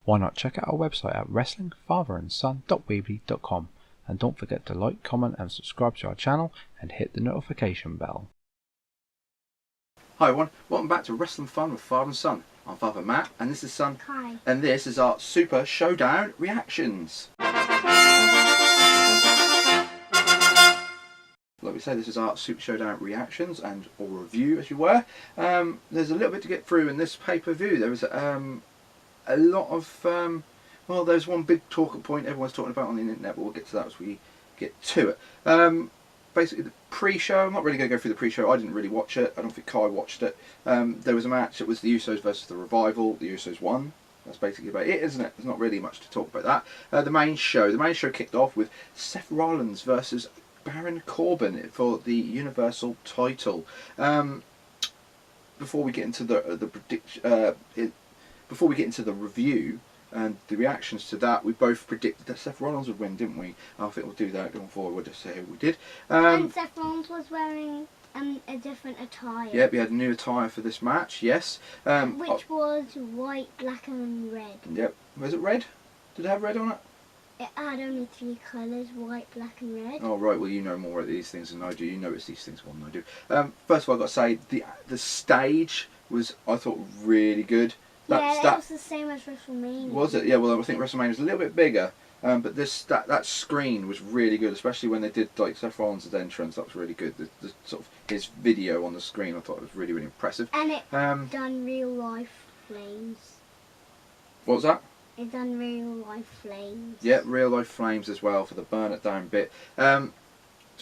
Why not check out our website at wrestlingfatherandson.weebly.com, and don't forget to like, comment and subscribe to our channel and hit the notification bell. Hi everyone, welcome back to Wrestling Fun with Father and Son. I'm Father Matt and this is Son. Hi. And this is our Super Showdown reactions. Like we say, this is our Super Showdown reactions and or review, as you were. There's a little bit to get through in this pay-per-view. There was a lot of well, there's one big talking point everyone's talking about on the internet, but we'll get to that as we get to it. Basically, the pre-show, I'm not really going to go through the pre-show. I didn't really watch it. I don't think Kai watched it. There was a match. It was the Usos versus the Revival. The Usos won. That's basically about it, isn't it? There's not really much to talk about that. The main show kicked off with Seth Rollins versus Baron Corbin for the Universal title. Before we get into before we get into the review and the reactions to that, we both predicted that Seth Rollins would win, didn't we? I think we'll do that going forward. We'll just say who we did. And Seth Rollins was wearing a different attire. Yeah, we had a new attire for this match, yes. Which was white, black and red. Yep. Was it red? Did it have red on it? It had only 3 colours, white, black and red. Oh right, well you know more about these things than I do. You notice these things more than I do. First of all, I've got to say, the stage was, I thought, really good. That was the same as WrestleMania. Was it? Yeah, well I think WrestleMania was a little bit bigger. But that screen was really good, especially when they did like Seth Rollins' entrance. That was really good. The sort of his video on the screen, I thought it was really, really impressive. And it done real life flames. What was that? It done real life flames. Yeah, real life flames as well for the burn it down bit. To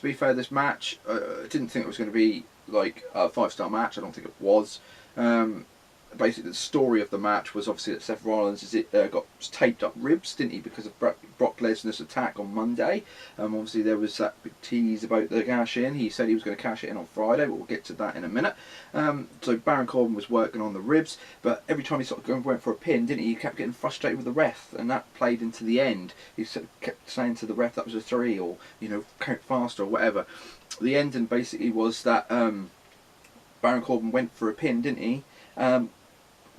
be fair, this match, I didn't think it was going to be like a 5-star match. I don't think it was. Basically, the story of the match was obviously that Seth Rollins got taped up ribs, didn't he, because of Brock Lesnar's attack on Monday. Obviously, there was that big tease about the cash in. He said he was going to cash it in on Friday, but we'll get to that in a minute. So Baron Corbin was working on the ribs, but every time he sort of went for a pin, didn't he? He kept getting frustrated with the ref, and that played into the end. He sort of kept saying to the ref that was a 3, or count faster, or whatever. The ending basically was that Baron Corbin went for a pin, didn't he?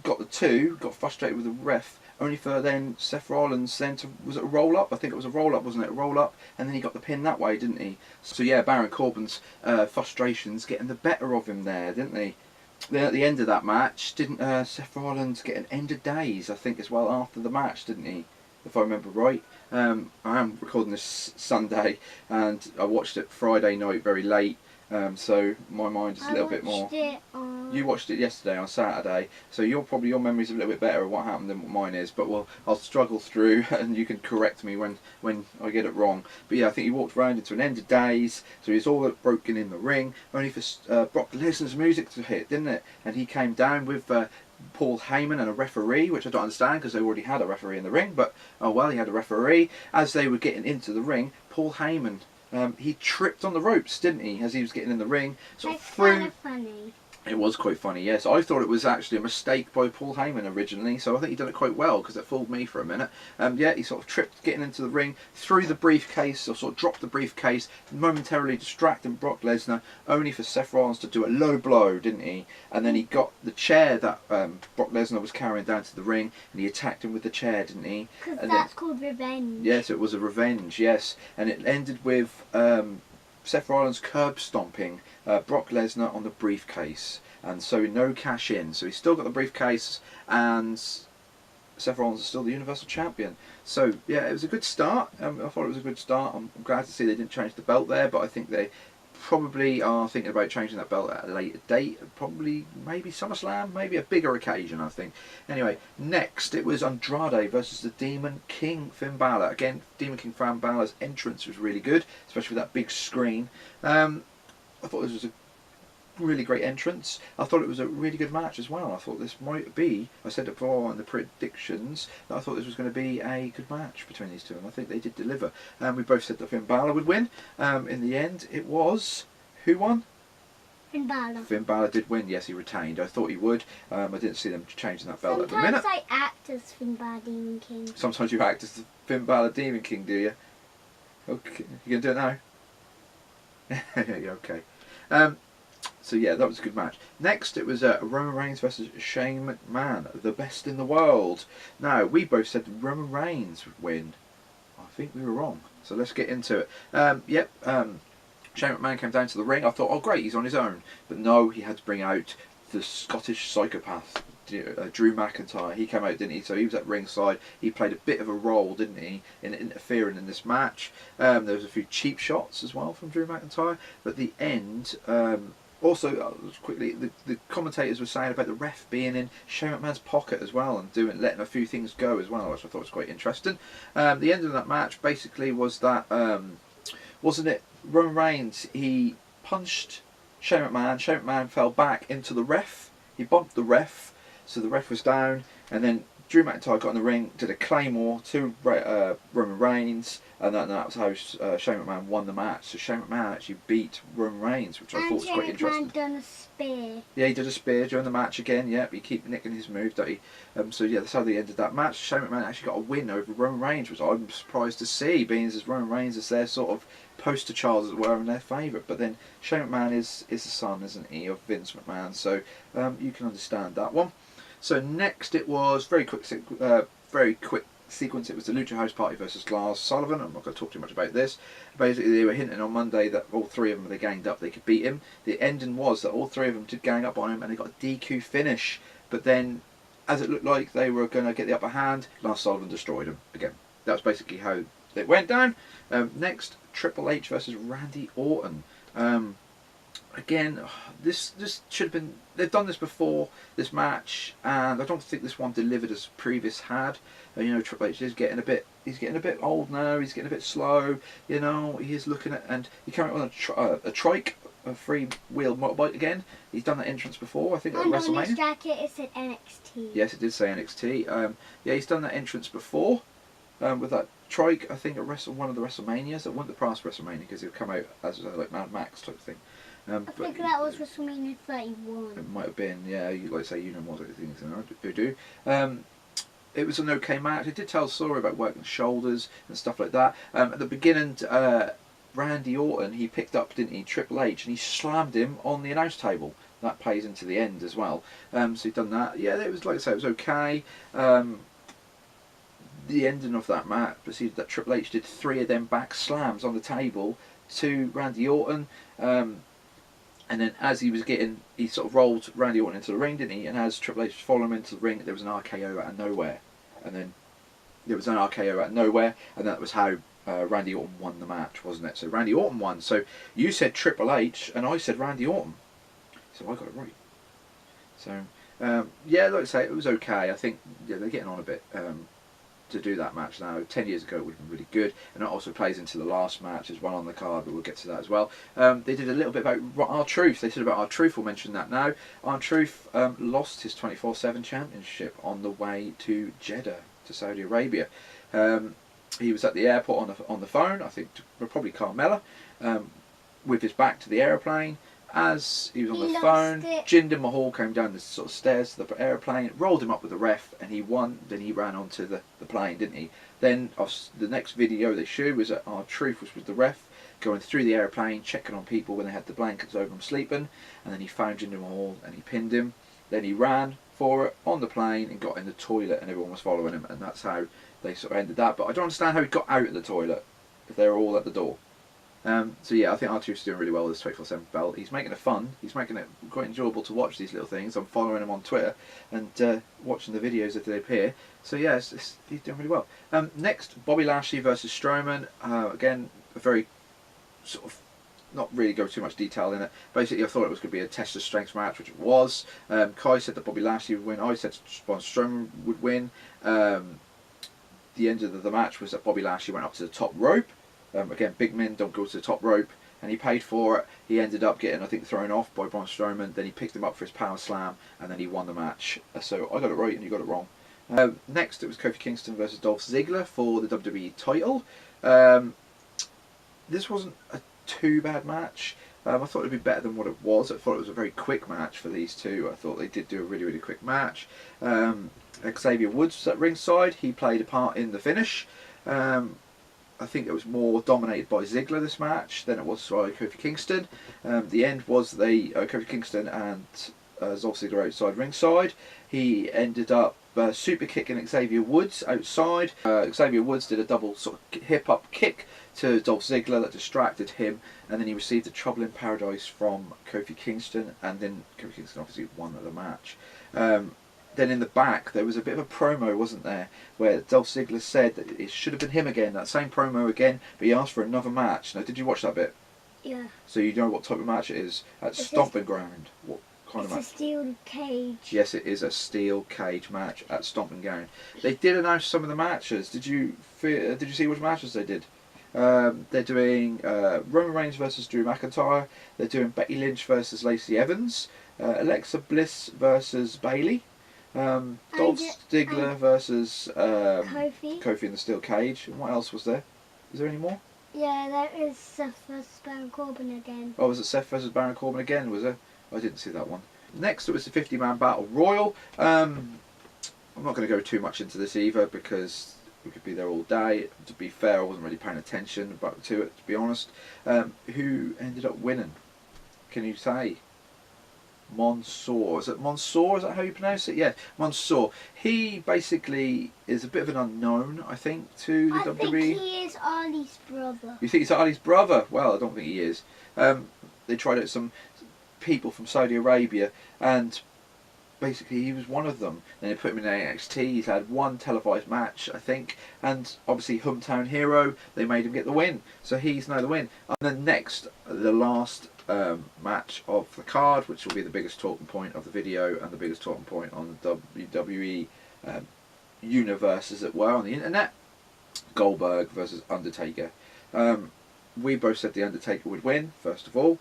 Got the 2, got frustrated with the ref, only for then Seth Rollins then was it a roll up? I think it was a roll up, wasn't it? A roll up, and then he got the pin that way, didn't he? So yeah, Baron Corbin's frustrations getting the better of him there, didn't they? Then at the end of that match, didn't Seth Rollins get an end of days, I think, as well after the match, didn't he? If I remember right. I am recording this Sunday, and I watched it Friday night very late. So my mind is a little bit more. You watched it yesterday on Saturday, so your memory's a little bit better of what happened than what mine is. But I'll struggle through, and you can correct me when I get it wrong. But yeah, I think he walked around into an end of days, so he's all broken in the ring, only for Brock Lesnar's music to hit, didn't it? And he came down with Paul Heyman and a referee, which I don't understand because they already had a referee in the ring. But oh well, he had a referee. As they were getting into the ring, Paul Heyman. He tripped on the ropes, didn't he, as he was getting in the ring? That's kind of funny. It was quite funny, yes. I thought it was actually a mistake by Paul Heyman originally, so I think he done it quite well because it fooled me for a minute. Yeah, he sort of tripped getting into the ring, threw the briefcase, or sort of dropped the briefcase, momentarily distracting Brock Lesnar, only for Seth Rollins to do a low blow, didn't he? And then he got the chair that Brock Lesnar was carrying down to the ring, and he attacked him with the chair, didn't he? Because that's called revenge. Yes, it was a revenge, yes. And it ended with Seth Rollins curb stomping Brock Lesnar on the briefcase, and so no cash in. So he's still got the briefcase, and Seth Rollins is still the Universal Champion. So yeah, it was a good start. I thought it was a good start. I'm glad to see they didn't change the belt there, but I think they probably are thinking about changing that belt at a later date. Probably maybe SummerSlam, maybe a bigger occasion, I think. Anyway, next it was Andrade versus the Demon King Finn Balor. Again, Demon King Finn Balor's entrance was really good, especially with that big screen. I thought this was a really great entrance. I thought it was a really good match as well. I thought this might be, I said it before in the predictions, that I thought this was going to be a good match between these two, and I think they did deliver. We both said that Finn Balor would win. In the end, it was, who won? Finn Balor. Finn Balor did win, yes, he retained. I thought he would. I didn't see them changing that belt at the minute. Sometimes I act as Finn Balor Demon King. Sometimes you act as the Finn Balor Demon King, do you? Okay, you going to do it now? Yeah, okay. So yeah, that was a good match. Next, it was Roman Reigns versus Shane McMahon, the best in the world. Now, we both said Roman Reigns would win. I think we were wrong. So let's get into it. Shane McMahon came down to the ring. I thought, oh great, he's on his own. But no, he had to bring out the Scottish psychopath, Drew McIntyre. He came out, didn't he? So he was at ringside. He played a bit of a role, didn't he, in interfering in this match. There was a few cheap shots as well from Drew McIntyre. But the end... Also, quickly, the commentators were saying about the ref being in Shane McMahon's pocket as well and letting a few things go as well, which I thought was quite interesting. The end of that match basically was that, wasn't it, Roman Reigns, he punched Shane McMahon. Shane McMahon fell back into the ref. He bumped the ref, so the ref was down, and then Drew McIntyre got in the ring, did a claymore to Roman Reigns, and that was how Shane McMahon won the match. So Shane McMahon actually beat Roman Reigns, which I thought was quite interesting. And Shane McMahon done a spear. Yeah, he did a spear during the match again. Yeah, he keep nicking his move, don't he? So yeah, that's how they ended that match. Shane McMahon actually got a win over Roman Reigns, which I'm surprised to see, being as Roman Reigns is their sort of poster child, as it were, and their favourite. But then Shane McMahon is the son, isn't he, of Vince McMahon? So you can understand that one. So next it was very quick sequence. It was the Lucha House Party versus Lars Sullivan. I'm not going to talk too much about this. Basically, they were hinting on Monday that all three of them, they ganged up, they could beat him. The ending was that all three of them did gang up on him, and they got a DQ finish. But then, as it looked like they were going to get the upper hand, Lars Sullivan destroyed him again. That was basically how it went down. Next, Triple H versus Randy Orton. Again, this should have been... They've done this before, this match, and I don't think this one delivered as previous had. You know, Triple H is getting a bit... He's getting a bit old now. He's getting a bit slow. You know, he is looking at... And he came out on a trike, a free-wheel motorbike again. He's done that entrance before, I think, at WrestleMania. On his jacket it said NXT. Yes, it did say NXT. Yeah, he's done that entrance before with that trike, I think, at one of the WrestleManias. It wasn't the past WrestleMania because he'd come out as like Mad Max type thing. I think that was WrestleMania 31. It might have been, yeah. You like say, you know more things than I do. It was an okay match. It did tell a story about working shoulders and stuff like that. At the beginning, Randy Orton, he picked up, didn't he, Triple H, and he slammed him on the announce table. That plays into the end as well. So he'd done that. Yeah, it was, like I say, it was okay. The ending of that match proceeded that Triple H did 3 of them back slams on the table to Randy Orton. And then as he was getting, he sort of rolled Randy Orton into the ring, didn't he? And as Triple H was following him into the ring, there was an RKO out of nowhere. And then there was an RKO out of nowhere, and that was how Randy Orton won the match, wasn't it? So Randy Orton won. So you said Triple H, and I said Randy Orton. So I got it right. So, yeah, like I say, it was okay. I think they're getting on a bit to do that match now. 10 years ago it would have been really good, and it also plays into the last match as well on the card, but we'll get to that as well. They did a little bit about R-Truth. They said about R-Truth, we'll mention that now. R-Truth lost his 24/7 championship on the way to Jeddah, to Saudi Arabia. He was at the airport on the phone, I think probably Carmella, with his back to the aeroplane. As he was on the phone, Jinder Mahal came down the sort of stairs to the aeroplane, rolled him up with the ref, and he won. Then he ran onto the plane, didn't he? Then the next video they showed was at R-Truth, which was the ref going through the aeroplane, checking on people when they had the blankets over them sleeping, and then he found Jinder Mahal and he pinned him. Then he ran for it on the plane and got in the toilet, and everyone was following him, and that's how they sort of ended that. But I don't understand how he got out of the toilet if they were all at the door. So yeah, I think R-Truth's doing really well with this 24/7 belt. He's making it fun. He's making it quite enjoyable to watch these little things. I'm following him on Twitter and watching the videos if they appear. So yeah, he's doing really well. Next, Bobby Lashley versus Strowman. Again, a very sort of, not really go too much detail in it. Basically, I thought it was going to be a test of strength match, which it was. Kai said that Bobby Lashley would win. I said Braun Strowman would win. The end of the match was that Bobby Lashley went up to the top rope. Again, big men don't go to the top rope, and he paid for it. He ended up getting, I think, thrown off by Braun Strowman. Then he picked him up for his power slam, and then he won the match. So I got it right, and you got it wrong. Next, it was Kofi Kingston versus Dolph Ziggler for the WWE title. This wasn't a too bad match. I thought it would be better than what it was. I thought it was a very quick match for these two. I thought they did do a really, really quick match. Xavier Woods was at ringside. He played a part in the finish. I think it was more dominated by Ziggler this match than it was by Kofi Kingston. The end was Kofi Kingston and Dolph Ziggler outside ringside. He ended up super kicking Xavier Woods outside. Xavier Woods did a double sort of hip up kick to Dolph Ziggler that distracted him, and then he received a Trouble in Paradise from Kofi Kingston, and then Kofi Kingston obviously won the match. Then in the back there was a bit of a promo, wasn't there, where Dolph Ziggler said that it should have been him again, that same promo again, but he asked for another match. Now, did you watch that bit? Yeah. So you know what type of match it is at Stomping Ground? What kind of match? It's a steel cage. Yes, it is a steel cage match at Stomping Ground. They did announce some of the matches. Did you see which matches they did? They're doing Roman Reigns versus Drew McIntyre. They're doing Becky Lynch versus Lacey Evans. Alexa Bliss versus Bayley. Dolph Ziggler versus Kofi in the steel cage. And what else was there? Is there any more? Yeah, there is Seth versus Baron Corbin again. Oh, was it Seth versus Baron Corbin again? Was there? I didn't see that one. Next, it was the 50-man battle royal. I'm not going to go too much into this either because we could be there all day. To be fair, I wasn't really paying attention to it, to be honest. Who ended up winning? Can you say? Mansoor. Is it Mansoor? Is that how you pronounce it? Yeah, Mansoor. He basically is a bit of an unknown, I think, to the WWE. I think he is Ali's brother. You think he's Ali's brother? Well, I don't think he is. They tried out some people from Saudi Arabia, and basically he was one of them. Then they put him in NXT. He's had one televised match, I think, and obviously hometown hero. They made him get the win, so he's now the win. And then next, the last match of the card, which will be the biggest talking point of the video and the biggest talking point on the WWE universe, as it were, on the internet. Goldberg versus Undertaker. We both said the Undertaker would win, first of all.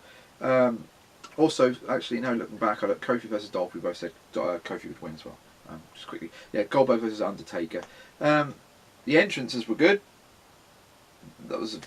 Also, actually, no, looking back, I looked Kofi versus Dolph. We both said Kofi would win as well. Just quickly, yeah, Goldberg versus Undertaker. The entrances were good. That's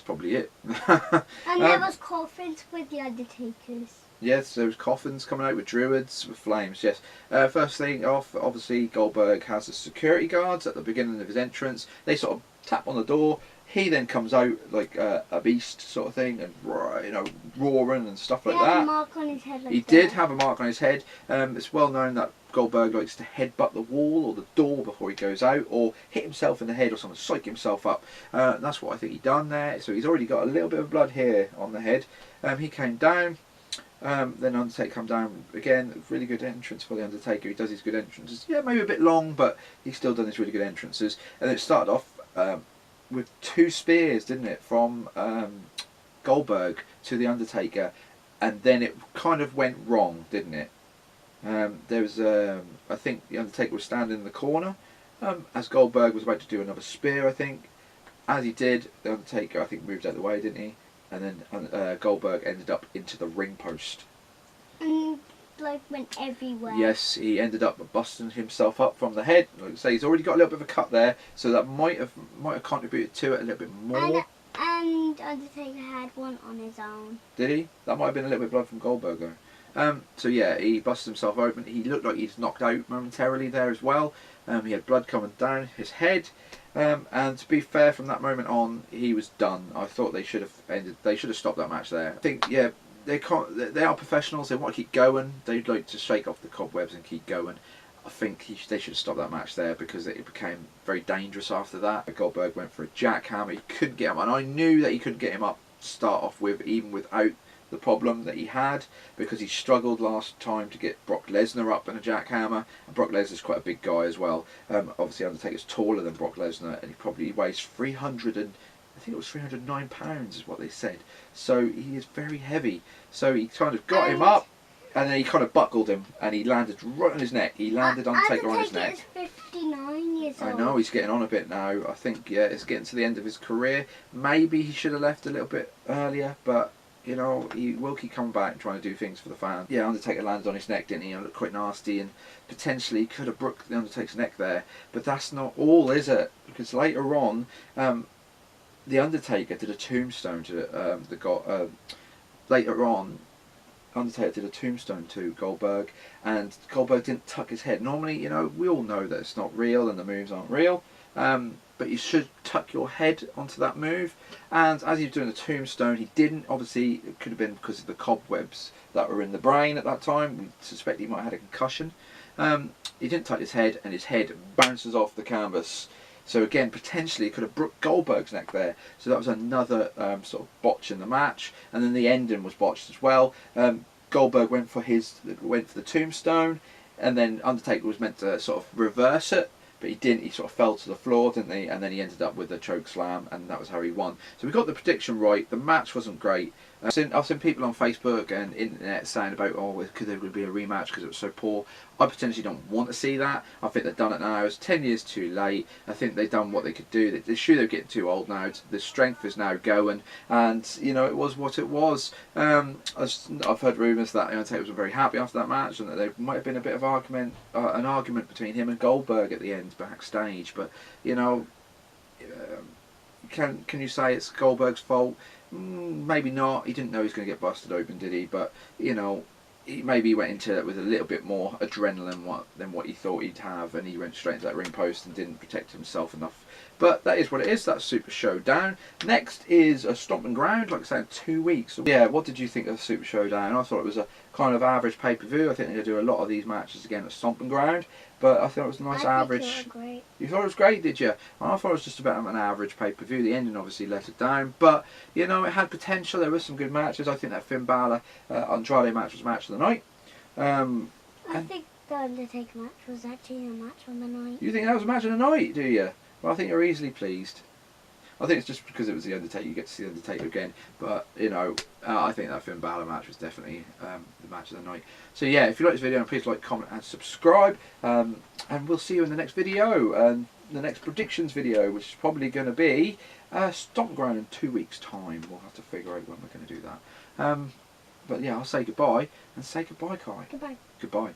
probably it. And there was coffins with the Undertakers. Yes, there was coffins coming out with druids, with flames, yes. First thing off, obviously Goldberg has the security guards at the beginning of his entrance. They sort of tap on the door. He then comes out like a beast sort of thing, and roaring and stuff like that. He had a mark on his head. He did have a mark on his head. It's well known that Goldberg likes to headbutt the wall or the door before he goes out, or hit himself in the head or something, psych himself up. That's what I think he done there. So he's already got a little bit of blood here on the head. He came down. Then Undertaker come down again. Really good entrance for the Undertaker. He does his good entrances. Yeah, maybe a bit long, but he's still done his really good entrances. And it started off with 2 spears, didn't it, from Goldberg to the Undertaker, and then it kind of went wrong, didn't it? There was, I think the Undertaker was standing in the corner as Goldberg was about to do another spear, I think. As he did, the Undertaker, I think, moved out of the way, didn't he? And then Goldberg ended up into the ring post. And like went everywhere. Yes, he ended up busting himself up from the head. Like I say, he's already got a little bit of a cut there, so that might have contributed to it a little bit more. And Undertaker had one on his own. Did he? That might have been a little bit of blood from Goldberg though. So yeah, he busted himself open. He looked like he's knocked out momentarily there as well. He had blood coming down his head. And to be fair, from that moment on, he was done. I thought they should have ended. They should have stopped that match there. I think, yeah, they are professionals. They want to keep going. They'd like to shake off the cobwebs and keep going. I think they should have stopped that match there because it became very dangerous after that. Goldberg went for a jackhammer. He couldn't get him, and I knew that he couldn't get him up to start off with, even without the problem that he had, because he struggled last time to get Brock Lesnar up in a jackhammer, and Brock Lesnar's quite a big guy as well. Obviously Undertaker's taller than Brock Lesnar, and he probably weighs 309 pounds is what they said, so he is very heavy. So he kind of got him up, and then he kind of buckled him, and he landed right on his neck. He landed Undertaker on his neck. Undertaker is 59 years old. I know, he's getting on a bit now. I think, yeah, it's getting to the end of his career. Maybe he should have left a little bit earlier, but you know, he will keep coming back and trying to do things for the fans. Yeah, Undertaker landed on his neck, didn't he? And looked quite nasty, and potentially could have broke the Undertaker's neck there. But that's not all, is it? Because later on, the Undertaker did a tombstone to later on, Undertaker did a tombstone to Goldberg, and Goldberg didn't tuck his head. Normally, you know, we all know that it's not real and the moves aren't real. but you should tuck your head onto that move. And as he was doing the tombstone, he didn't. Obviously, it could have been because of the cobwebs that were in the brain at that time. We suspect he might have had a concussion. He didn't tuck his head, and his head bounces off the canvas. So again, potentially, it could have broke Goldberg's neck there. So that was another sort of botch in the match. And then the ending was botched as well. Goldberg went for the tombstone, and then Undertaker was meant to sort of reverse it, but he didn't. He sort of fell to the floor, didn't he? And then he ended up with a choke slam, and that was how he won. So we got the prediction right. The match wasn't great. I've seen people on Facebook and internet saying about, oh, could there be a rematch because it was so poor. I potentially don't want to see that. I think they've done it now. It's 10 years too late. I think they've done what they could do. They're sure they're getting too old now. The strength is now going, and you know it was what it was. I've heard rumours that Undertaker was very happy after that match, and that there might have been a bit of an argument between him and Goldberg at the end backstage. But you know, can you say it's Goldberg's fault? Maybe not. He didn't know he was going to get busted open, did he? But you know, maybe he went into it with a little bit more adrenaline than what he thought he'd have, and he went straight into that ring post and didn't protect himself enough. But that is what it is. That's Super Showdown. Next is a Stomping Ground, like I said, in 2 weeks. Yeah, what did you think of Super Showdown? I thought it was a kind of average pay-per-view. I think they're going to do a lot of these matches again at Stomping Ground. But I thought it was a nice average. I think it was great. You thought it was great, did you? I thought it was just about an average pay-per-view. The ending obviously let it down. But, you know, it had potential. There were some good matches. I think that Finn Balor Andrade match was match of the night. I think the Undertaker match was actually a match of the night. You think that was a match of the night, do you? Well, I think you're easily pleased. I think it's just because it was the Undertaker, you get to see the Undertaker again. But, you know, I think that Finn Balor match was definitely the match of the night. So, yeah, if you like this video, please like, comment and subscribe. And we'll see you in the next video, the next predictions video, which is probably going to be Stomping Ground in 2 weeks' time. We'll have to figure out when we're going to do that. But, yeah, I'll say goodbye, and say goodbye, Kai. Goodbye. Goodbye.